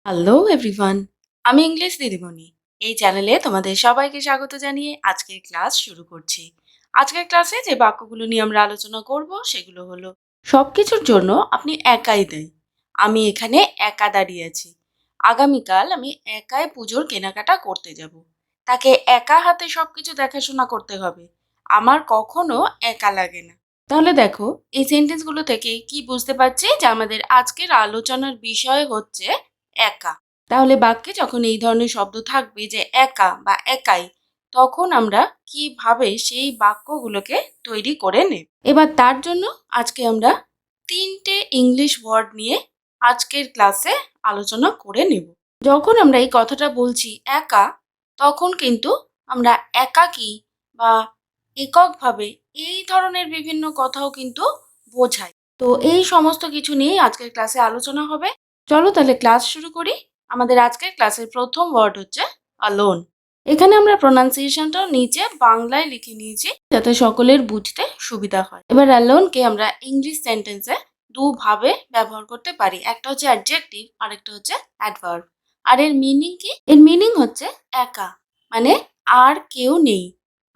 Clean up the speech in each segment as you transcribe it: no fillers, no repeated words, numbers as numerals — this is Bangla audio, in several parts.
হ্যালো এভরিওয়ান, আমি ইংলিশ দিদিমণি। এই চ্যানেলে তোমাদের সবাইকে স্বাগত জানিয়ে আজকের ক্লাস শুরু করছি। আজকের ক্লাসে যে বাক্যগুলো নিয়ে আমরা আলোচনা করব সেগুলো হলো, সবকিছুর জন্য আপনি একাই দায়ী। আমি এখানে একা দাঁড়িয়ে আছি। আগামীকাল আমি একাই পুজোর কেনাকাটা করতে যাব। তাকে একা হাতে সবকিছু দেখাশোনা করতে হবে। আমার কখনো একা লাগে না। তাহলে দেখো, এই সেন্টেন্সগুলো থেকে কি বুঝতে পারছি যে আমাদের আজকের আলোচনার বিষয় হচ্ছে একা। তাহলে বাক্যে যখন এই ধরনের শব্দ থাকবে যে একা বা একাই, তখন আমরা কিভাবে সেই বাক্যগুলোকে তৈরি করে নেব। এবার তার জন্য আজকে আমরা 3টে ইংলিশ ওয়ার্ড নিয়ে আজকের ক্লাসে আলোচনা করে নেব। যখন আমরা এই কথাটা বলছি একা, তখন কিন্তু আমরা একাকী বা এককভাবে এই ধরনের বিভিন্ন কথাও কিন্তু বোঝাই। তো এই সমস্ত কিছু নিয়েই আজকের ক্লাসে আলোচনা হবে। চলো তাহলে ক্লাস শুরু করি। আমাদের আজকের ক্লাসের প্রথম ওয়ার্ড হচ্ছে অ্যালোন। এখানে আমরা প্রোনাউন্সিয়েশনটাও নিচে বাংলায় লিখে নিয়েছি যাতে সকলের বুঝতে সুবিধা হয়। এবার অ্যালোনকে আমরা ইংলিশ সেন্টেন্সে দুভাবে ব্যবহার করতে পারি। একটা হচ্ছে অ্যাডজেক্টিভ আর একটা হচ্ছে অ্যাডভার্ব। আর এর মিনিং কি? এর মিনিং হচ্ছে একা, মানে আর কেউ নেই,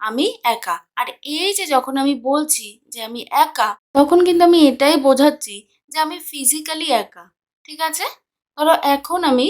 আমি একা। আর এই যে যখন আমি বলছি যে আমি একা, তখন কিন্তু আমি এটাই বোঝাচ্ছি যে আমি ফিজিক্যালি একা। ঠিক আছে? ধরো এখন আমি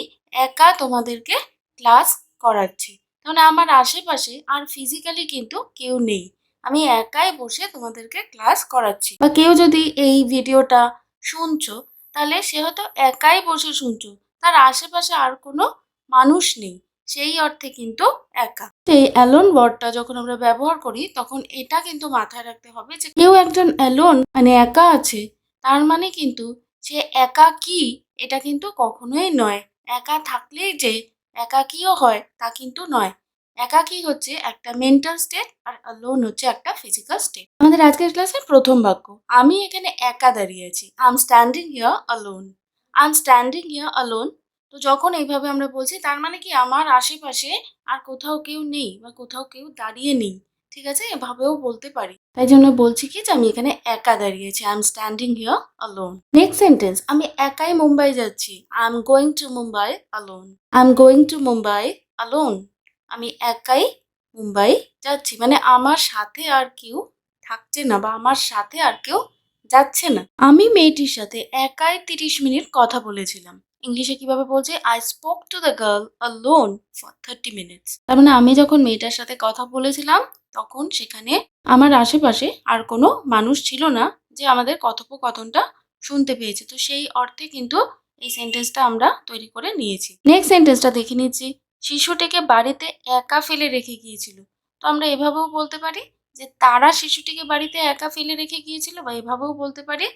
একা তোমাদেরকে ক্লাস করাচ্ছি, তাহলে আমার আশেপাশে আর ফিজিক্যালি কিন্তু কেউ নেই। আমি একাই বসে তোমাদেরকে ক্লাস করাচ্ছি। বা কেউ যদি এই ভিডিওটা শুনছো, তাহলে সে হয়তো একাই বসে শুনছো, তার আশেপাশে আর কোনো মানুষ নেই, সেই অর্থে কিন্তু একা। এই অ্যালোন ওয়ার্ডটা যখন আমরা ব্যবহার করি, তখন এটা কিন্তু মাথায় রাখতে হবে যে কেউ একজন অ্যালোন মানে একা আছে, তার মানে কিন্তু সে একাকী এটা কিন্তু কখনোই নয়। একা থাকলেই যে একাকীও হয় তা কিন্তু নয়। একাকী হচ্ছে একটা মেন্টাল স্টেট আর অ্যালোন হচ্ছে একটা ফিজিক্যাল স্টেট। আমাদের আজকের ক্লাসের প্রথম বাক্য, আমি এখানে একা দাঁড়িয়ে আছি। I am standing here alone. I am standing here alone. তো যখন এইভাবে আমরা বলছি, তার মানে কি আমার আশেপাশে আর কোথাও কেউ নেই বা কোথাও কেউ দাঁড়িয়ে নেই। ঠিক আছে? এভাবেও বলতে পারি। তাই জন্য বলছি কি যে আমি এখানে একা দাঁড়িয়েছি। I am standing here alone. Next sentence, আমি একাই মুম্বাই যাচ্ছি। I am going to Mumbai alone. I am going to Mumbai alone. আমি একাই মুম্বাই যাচ্ছি, মানে আমার সাথে আর কেউ থাকছে না বা আমার সাথে আর কেউ যাচ্ছে না। আমি মেয়েটির সাথে একাই 30 মিনিট কথা বলেছিলাম। ইংলিশে কিভাবে বলছে? I spoke to the girl alone for 30 minutes. তার মানে আমি যখন মেয়েটার সাথে কথা বলেছিলাম, তখন সেখানে আমার আশেপাশে আর কোনো মানুষ ছিল না যে আমাদের কথোপকথনটা শুনতে পেয়েছে। তো সেই অর্থে কিন্তু এই সেন্টেন্সটা আমরা তৈরি করে নিয়েছি। নেক্সট সেন্টেন্সটা দেখে নিচ্ছি, শিশুটিকে বাড়িতে একা ফেলে রেখে গিয়েছিল। তো আমরা এভাবেও বলতে পারি যে তারা শিশুটিকে বাড়িতে একা ফেলে রেখে গিয়েছিল, বা এভাবেও বলতে পারি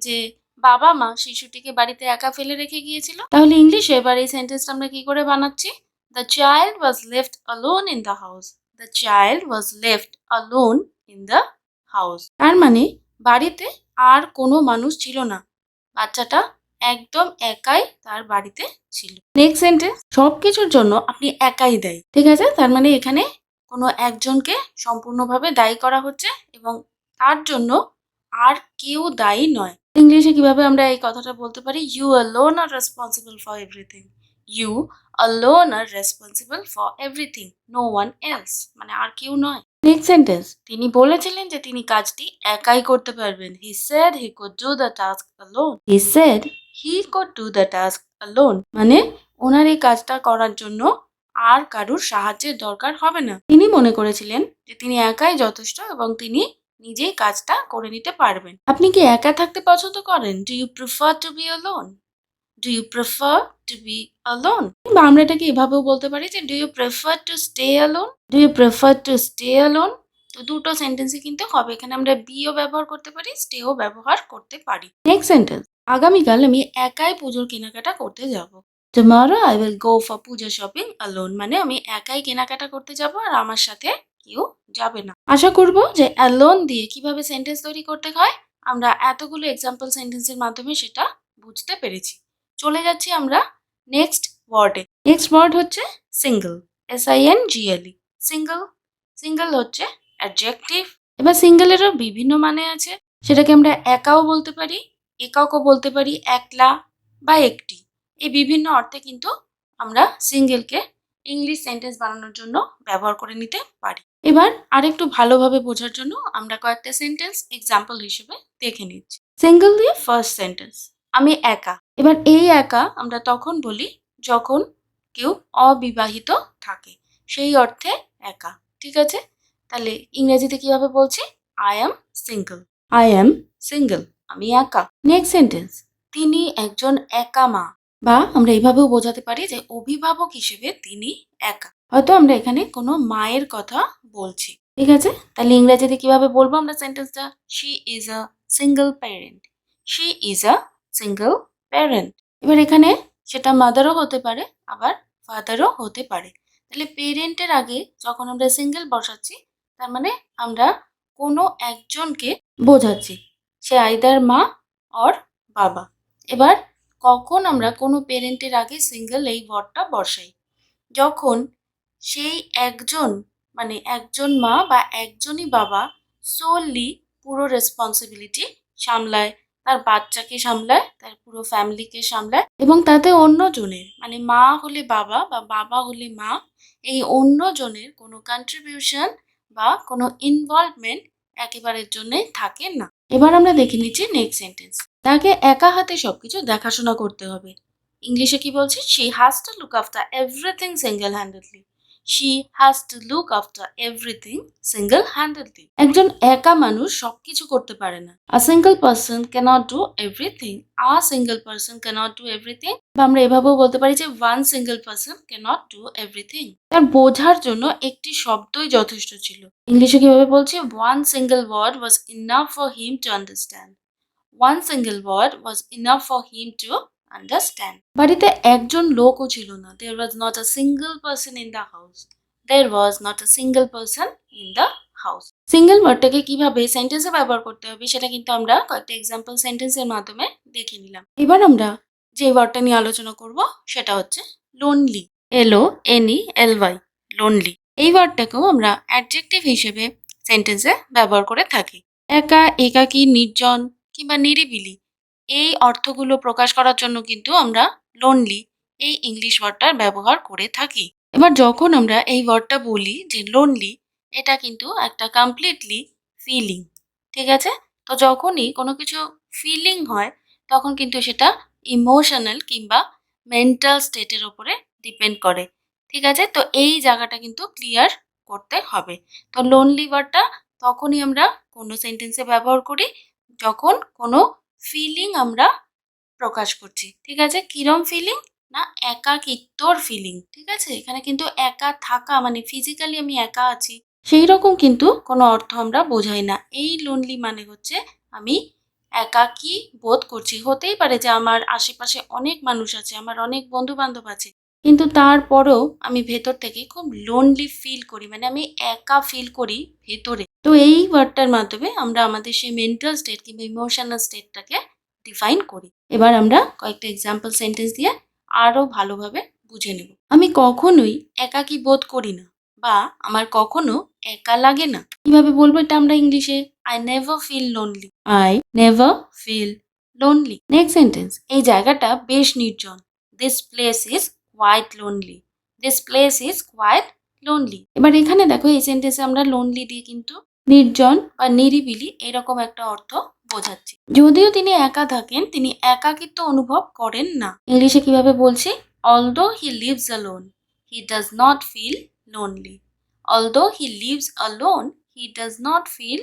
যে বাবা মা শিশুটিকে বাড়িতে একা ফেলে রেখে গিয়েছিল। তাহলে ইংলিশে এবার এই সেন্টেন্সটা আমরা কি করে বানাচ্ছি? The child was left alone in the house. The child was left alone in the house. তার মানে বাড়িতে আর কোনো মানুষ ছিল না, বাচ্চাটা একদম একাই তার বাড়িতে ছিল। নেক্সট সেন্টেন্স, সবকিছুর জন্য আপনি একাই দায়ী। ঠিক আছে? তার মানে এখানে কোনো একজনকে সম্পূর্ণভাবে দায়ী করা হচ্ছে এবং তার জন্য আর কেউ দায়ী নয়। ইংলিশে কিভাবে আমরা এই কথাটা বলতে পারি? You alone are responsible for everything. You alone are responsible for everything, no one else, মানে আর কেউ নয়। নেক্সট সেন্টেন্স, তিনি বলেছিলেন যে তিনি কাজটি একাই করতে পারবেন। He said he could do the task alone. He said he could do the task alone, মানে ওনার এই কাজটা করার জন্য আর কারুর সাহায্যের দরকার হবে না। তিনি মনে করেছিলেন যে তিনি একাই যথেষ্ট এবং তিনি নিজেই কাজটা করে নিতে পারবেন। আপনি কি একা থাকতে পছন্দ করেন? Do you prefer to be alone? Do you prefer to be alone? বা আমরা এটাকে এভাবেও বলতে পারি যে do you prefer to stay alone? Do you prefer to stay alone? তো দুটো সেন্টেন্সই কিন্তু হবে। এখানে আমরা বিও ব্যবহার করতে পারি, স্টেও ব্যবহার করতে পারি। নেক্সট সেন্টেন্স, আগামীকাল আমি একাই পুজোর কেনাকাটা করতে যাব। Tomorrow I will go for Puja shopping alone, মানে আমি একাই কেনাকাটা করতে যাব আর আমার সাথে কেউ যাবে না। আশা করব যে অ্যালোন দিয়ে কিভাবে সেন্টেন্স তৈরি করতে হয় আমরা এতগুলো এক্সাম্পল সেন্টেন্সের মাধ্যমে সেটা বুঝতে পেরেছি। চলে যাচ্ছি আমরা নেক্সট ওয়ার্ডে। নেক্সট ওয়ার্ড হচ্ছে সিঙ্গেল, SINGLE। সিঙ্গেল, সিঙ্গেল হচ্ছে অ্যাডজেক্টিভ। এবার সিঙ্গেলেরও বিভিন্ন মানে আছে। সেটাকে আমরা একাও বলতে পারি, এককও বলতে পারি, একলা বা একটি। এই বিভিন্ন অর্থে কিন্তু আমরা সিঙ্গেলকে ইংলিশ সেন্টেন্স বানানোর জন্য ব্যবহার করে নিতে পারি। এবার আরেকটু ভালোভাবে বোঝার জন্য আমরা কয়েকটা সেন্টেন্স এক্সাম্পল হিসেবে দেখে নিচ্ছি। সিঙ্গেল দিয়ে ফার্স্ট সেন্টেন্স, আমি একা। এবার এই একা আমরা তখন বলি যখন কেউ অবিবাহিত থাকে, সেই অর্থে একা। ঠিক আছে, তাহলে ইংরেজিতে কিভাবে বলছি? I am single. I am single, আমি একা। নেক্সট সেন্টেন্স, তিনি একজন একা মা। বা আমরা এইভাবেও বোঝাতে পারি যে অভিভাবক হিসেবে তিনি একা। হয়তো আমরা এখানে কোনো মায়ের কথা বলছি। ঠিক আছে, তাহলে ইংরেজিতে কিভাবে বলবো আমরা সেন্টেন্সটা? She is a single parent. She is a single parent. এবার এখানে সেটা মাদারও হতে পারে, আবার ফাদারও হতে পারে। তাহলে পেরেন্টের আগে যখন আমরা সিঙ্গেল বসাচ্ছি, তার মানে আমরা কোনো একজনকে বোঝাচ্ছি, সে আইদার মা অর বাবা। এবার কখন আমরা কোনো পেরেন্টের আগে সিঙ্গেল এই ওয়ার্ডটা বসাই? যখন সেই একজন, মানে একজন মা বা একজনই বাবা সোললি পুরো রেসপন্সিবিলিটি সামলায়, তার বাচ্চাকে সামলায়, তার পুরো ফ্যামিলিকে সামলায়, এবং তাতে অন্যজনের, মানে মা হলে বাবা বা বাবা হলে মা, এই অন্যজনের কোনো কন্ট্রিবিউশন বা কোনো ইনভলভমেন্ট একেবারের জন্যই থাকে না। এবার আমরা দেখে নিচ্ছি নেক্সট সেন্টেন্স, তাকে একা হাতে সবকিছু দেখাশোনা করতে হবে। ইংলিশে কি বলছি? She has to look after everything single handedly. She has to look after everything single handedly. একজন একা মানুষ সবকিছু করতে পারে না। A single person cannot do everything. A single person cannot do everything. বা আমরা এভাবেও বলতে পারি যে one single person cannot do everything. তার বোঝার জন্য একটি শব্দই যথেষ্ট ছিল। ইংলিশে কিভাবে বলছি? One single word was enough for him to understand. One single word was enough for him to understand. বাড়িতে একজন লোকও ছিল না। There was not a single person in the house. There was not a single person in the house. Single ওয়ার্ডটাকে কিভাবে সেন্টেন্সে ব্যবহার করতে হবে সেটা কিন্তু আমরা কয়েকটা এক্সাম্পল সেন্টেন্সের মাধ্যমে দেখে নিলাম। এবার আমরা যে ওয়ার্ডটা নিয়ে আলোচনা করব সেটা হচ্ছে লোনলি। LONELY, lonely. এই ওয়ার্ডটাকেও আমরা অ্যাডজেক্টিভ হিসেবে সেন্টেন্সে ব্যবহার করে থাকি। একা, একাকী, নির্জন কিংবা নিরিবিলি, এই অর্থগুলো প্রকাশ করার জন্য কিন্তু আমরা লোনলি এই ইংলিশ ওয়ার্ডটার ব্যবহার করে থাকি। এবার যখন আমরা এই ওয়ার্ডটা বলি যে লোনলি, এটা কিন্তু একটা কমপ্লিটলি ফিলিং। ঠিক আছে, তো যখনই কোনো কিছু ফিলিং হয় তখন কিন্তু সেটা ইমোশনাল কিংবা মেন্টাল স্টেটের ওপরে ডিপেন্ড করে। ঠিক আছে, তো এই জায়গাটা কিন্তু ক্লিয়ার করতে হবে। তো লোনলি ওয়ার্ডটা তখনই আমরা কোনো সেন্টেন্সে ব্যবহার করি যখন কোনো ফিলিং আমরা প্রকাশ করছি। ঠিক আছে, কিরম ফিলিং? না একাকিত্বর ফিলিং। ঠিক আছে, এখানে কিন্তু একা থাকা মানে ফিজিক্যালি আমি একা আছি সেই রকম কিন্তু কোনো অর্থ আমরা বোঝাই না। এই লোনলি মানে হচ্ছে আমি একাকী বোধ করছি। হতেই পারে যে আমার আশেপাশে অনেক মানুষ আছে, আমার অনেক বন্ধু বান্ধব আছে, কিন্তু তারপরেও আমি ভেতর থেকে খুব লোনলি ফিল করি, মানে আমি একা ফিল করি ভেতরে। তো এই ওয়ার্ডটার মাধ্যমে আমরা আমাদের সেই মেন্টাল স্টেট কিংবা ইমোশনাল স্টেটটাকে ডিফাইন করি। এবার আমরা কয়েকটা এক্সাম্পল সেন্টেন্স দিয়ে আরো ভালোভাবে বুঝে নেব। আমি কখনোই একাকী বোধ করি না, বা আমার কখনো একা লাগে না। কিভাবে বলবো এটা আমরা ইংলিশে? I never feel lonely. I never feel lonely. Next sentence, এই জায়গাটা বেশ নির্জন। This place is quite lonely. This place is quite lonely. এবার এখানে দেখো এই সেন্টেন্সে আমরা লোনলি দিয়ে কিন্তু নির্জন বা নিরিবিলি এরকম একটা অর্থ বোঝাচ্ছি। যদিও তিনি একা থাকেন, তিনি একাকিত্ব অনুভব করেন না। ইংলিশে কিভাবে বলছি? Although he lives alone, he does not feel lonely. Although he lives alone, he does not feel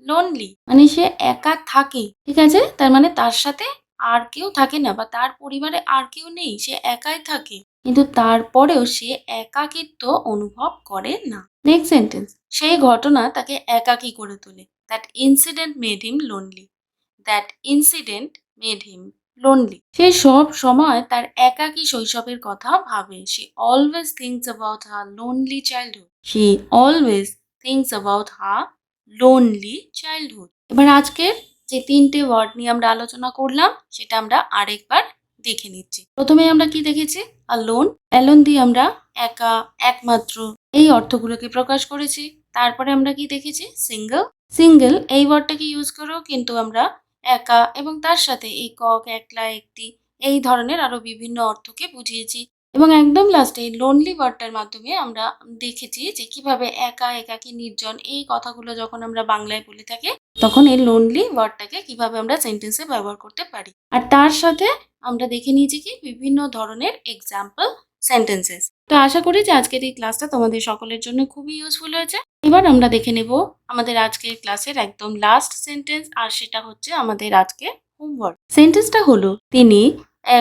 lonely. মানে সে একা থাকে। ঠিক আছে, তার মানে তার সাথে আর কেউ থাকে না বা তার পরিবারে আর কেউ নেই, সে একাই থাকে, কিন্তু তারপরেও সে একাকিত্ব অনুভব করে না। নেক্সট সেন্টেন্স, সেই ঘটনা তাকে একাকী করে তোলে। That incident made him lonely. That incident made him lonely. সে সব সময় তার একাকী শৈশবের কথা ভাবে। She always thinks about her lonely childhood. She always thinks about her lonely childhood. এবার আজকের যে তিনটে ওয়ার্ড নিয়ে আমরা আলোচনা করলাম সেটা আমরা আরেকবার দেখে নিচ্ছি। প্রথমে আমরা কি দেখেছি? অ্যালোন। অ্যালোন দিয়ে আমরা একা, একমাত্র এই অর্থগুলোকে প্রকাশ করেছি। তারপরে আমরা কি দেখেছি? সিঙ্গেল। সিঙ্গেল এই ওয়ার্ডটাকে ইউজ করেও কিন্তু আমরা একা এবং তার সাথে একক, একলা, একটি এই ধরনের আরো বিভিন্ন অর্থকে বুঝিয়েছি। এবং একদম লাস্টে এই লোনলি ওয়ার্ডটার মাধ্যমে আমরা দেখেছি যে কিভাবে একা, একাকী, নির্জন এই কথাগুলো যখন আমরা বাংলায় বলে থাকি, তখন এই লোনলি ওয়ার্ডটাকে কিভাবে আমরা সেন্টেন্সে ব্যবহার করতে পারি। আর তার সাথে আমরা দেখে নিয়েছি কি বিভিন্ন ধরনের এক্সাম্পল সেন্টেন্সেস। তো আশা করি যে আজকের এই ক্লাসটা তোমাদের সকলের জন্য খুবই ইউজফুল হয়েছে। এবার আমরা দেখে নেব আমাদের আজকের ক্লাসের একদম লাস্ট সেন্টেন্স, আর সেটা হচ্ছে আমাদের আজকে হোমওয়ার্ক। সেন্টেন্সটা হলো, তিনি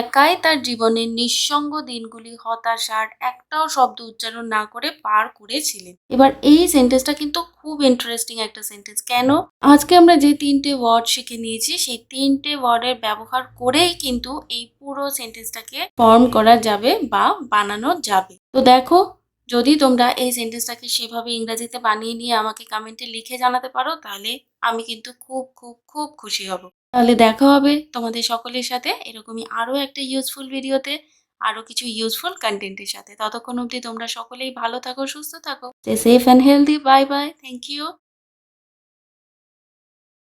একাই তার জীবনের নিঃসঙ্গ দিনগুলি হতাশার একটাও শব্দ উচ্চারণ না করে পার করেছিলেন। এবার এই সেন্টেন্সটা কিন্তু খুব ইন্টারেস্টিং একটা সেন্টেন্স। কেন? আজকে আমরা যে 3টে ওয়ার্ড শিখে নিয়েছি সেই 3টে ওয়ার্ডের ব্যবহার করেই কিন্তু এই পুরো সেন্টেন্সটাকে ফর্ম করা যাবে বা বানানো যাবে। তো দেখো, যদি তোমরা এই সেন্টেন্সটাকে সেভাবে ইংরেজিতে বানিয়ে নিয়ে আমাকে কমেন্টে লিখে জানাতে পারো, তাহলে আমি কিন্তু খুব খুব খুব খুশি হব। তাহলে দেখা হবে তোমাদের সকলের সাথে এরকমই আরো একটা ইউজফুল ভিডিওতে, আরো কিছু ইউজফুল কন্টেন্টের সাথে। ততক্ষণ অবধি তোমরা সকলেই ভালো থাকো, সুস্থ থাকো। Stay safe and healthy. Bye bye. Thank you.